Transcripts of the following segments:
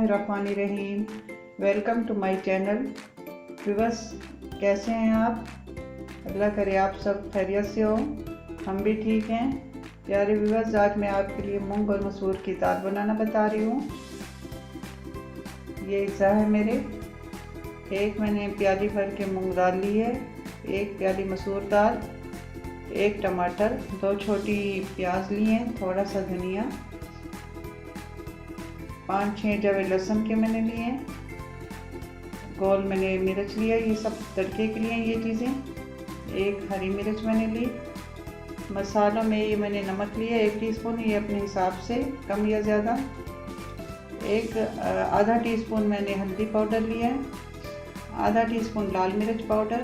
बिस्मिल्लाहिर्रहमानिर्रहीम। Welcome to my channel. Viewers, कैसे हैं आप? अल्लाह करे आप सब खैरियत से हो, हम भी ठीक हैं। प्यारे व्यूअर्स, आज मैं आपके लिए मूंग और मसूर की दाल बनाना बता रही हूँ। ये हिस्सा है मेरे। एक मैंने प्याली भर के मूंग दाल ली है, एक प्याली मसूर दाल, एक टमाटर, 2 छोटी प्याज लिए हैं, थोड़ा सा धनिया, 5-6 जवे लहसुन के मैंने लिए हैं, गोल मैंने मिर्च लिया, ये सब तड़के के लिए ये चीज़ें। एक हरी मिर्च मैंने ली। मसालों में ये मैंने नमक लिया 1 टीस्पून, ये अपने हिसाब से कम या ज़्यादा। एक आधा टीस्पून मैंने हल्दी पाउडर लिया है, आधा टीस्पून लाल मिर्च पाउडर,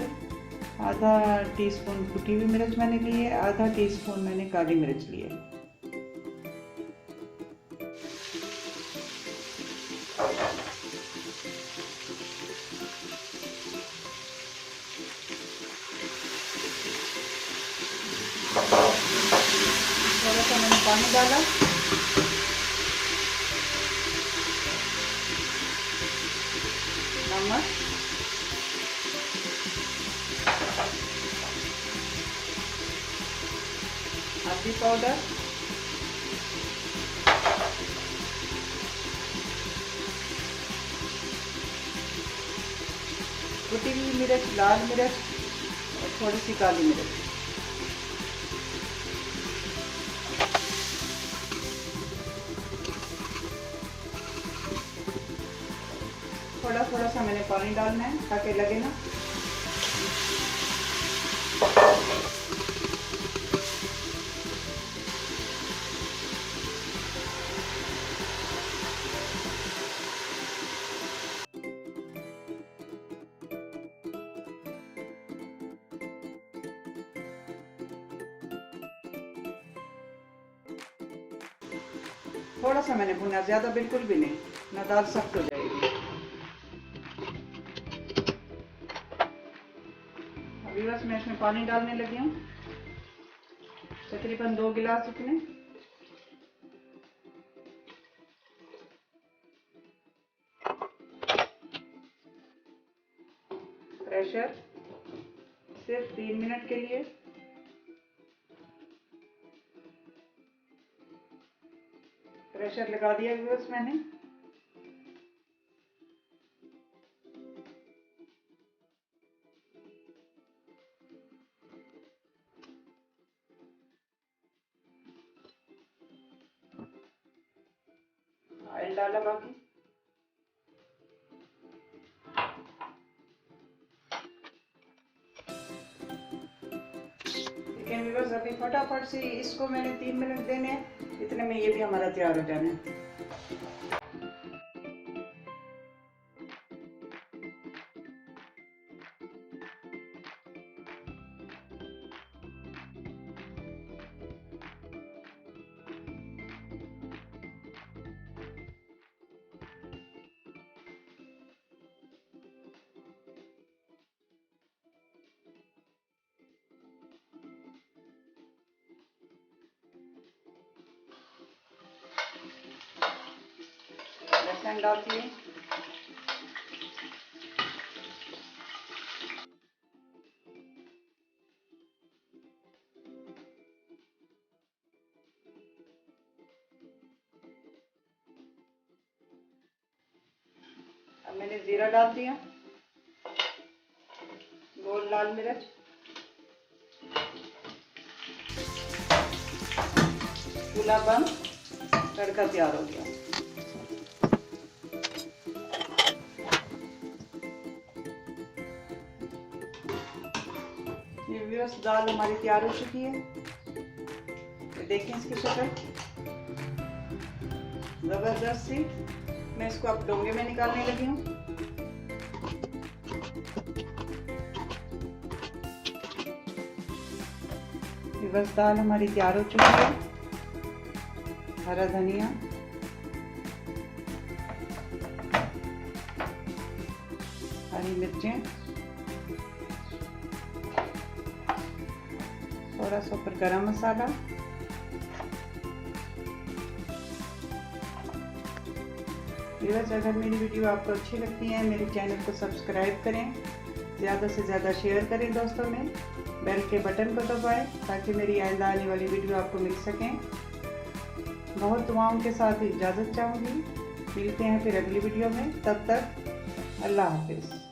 आधा टीस्पून कुटी हुई मिर्च मैंने ली है, आधा टीस्पून मैंने काली मिर्च ली है। थोड़ा सा मैंने पानी डाला। नमक, हल्दी पाउडर, कुटी हुई मिर्च, लाल मिर्च और थोड़ी सी काली मिर्च। थोड़ा थोड़ा सा मैंने पानी डालना है ताकि लगे ना। थोड़ा सा मैंने भुना, ज़्यादा बिल्कुल भी नहीं, ना दाल सख्त हो जाएगी। अभी बस मैं इसमें पानी डालने लगी हूँ, तकरीबन 2 गिलास इतने। प्रेशर सिर्फ 3 मिनट के लिए। प्रेशर लगा दिया बस मैंने। ऑयल डाला बाकी। लेकिन व्यूअर्स, अभी फटाफट से इसको मैंने 3 मिनट देने हैं, इतने में ये भी हमारा तैयार हो जाना है। लहसुन डालती हूँ। अब मैंने जीरा डाल दिया, गोल लाल मिर्च, चूल्हा बंद, तड़का तैयार हो गया। ये व्यूअर्स, दाल हमारी तैयार हो चुकी है। ये देखें इसकी शक्ल जबरदस्त सी। मैं इसको अब डोंगे में निकालने लगी हूँ। व्यूअर्स, दाल हमारी तैयार हो चुकी है। हरा धनिया, हरी मिर्चें, थोड़ा सा ऊपर गरम मसाला, व्यूअर्स, अगर मेरी वीडियो आपको अच्छी लगती है मेरे चैनल को सब्सक्राइब करें, ज़्यादा से ज़्यादा शेयर करें दोस्तों में, बेल के बटन को दबाएं ताकि मेरी आइंदा आने वाली वीडियो आपको मिल सकें। बहुत दुआओं के साथ इजाज़त चाहूँगी। मिलते हैं फिर अगली वीडियो में, तब तक अल्लाह हाफिज़।